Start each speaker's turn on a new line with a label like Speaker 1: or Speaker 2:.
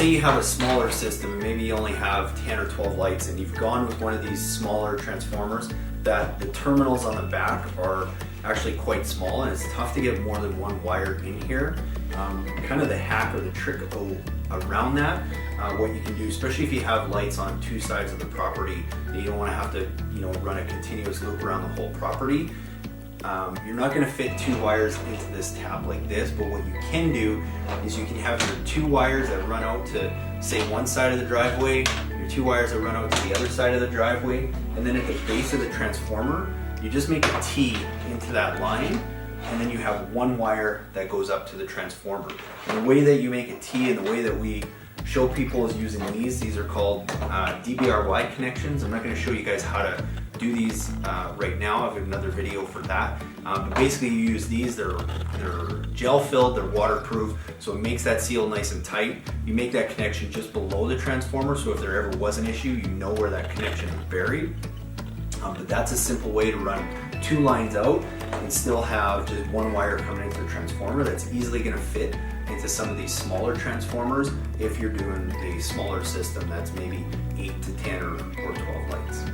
Speaker 1: say you have a smaller system, maybe you only have 10 or 12 lights, and you've gone with one of these smaller transformers, that the terminals on the back are actually quite small, and it's tough to get more than one wire in here. Kind of the hack or the trick around that, what you can do, especially if you have lights on two sides of the property, you don't want to have to run a continuous loop around the whole property. You're not going to fit two wires into this tap like this, but what you can do is you can have your two wires that run out to, say, one side of the driveway, your two wires that run out to the other side of the driveway, and then at the base of the transformer, you just make a T into that line, and then you have one wire that goes up to the transformer. And the way that you make a T and the way that we show people is using these. These are called DBRY connections. I'm not going to show you guys how to do these right now. I have another video for that. But basically you use these, they're gel filled, they're waterproof, so it makes that seal nice and tight. You make that connection just below the transformer, so if there ever was an issue, you know where that connection is buried. But that's a simple way to run two lines out and still have just one wire coming into the transformer that's easily going to fit into some of these smaller transformers if you're doing a smaller system that's maybe 8 to 10 or 12 lights.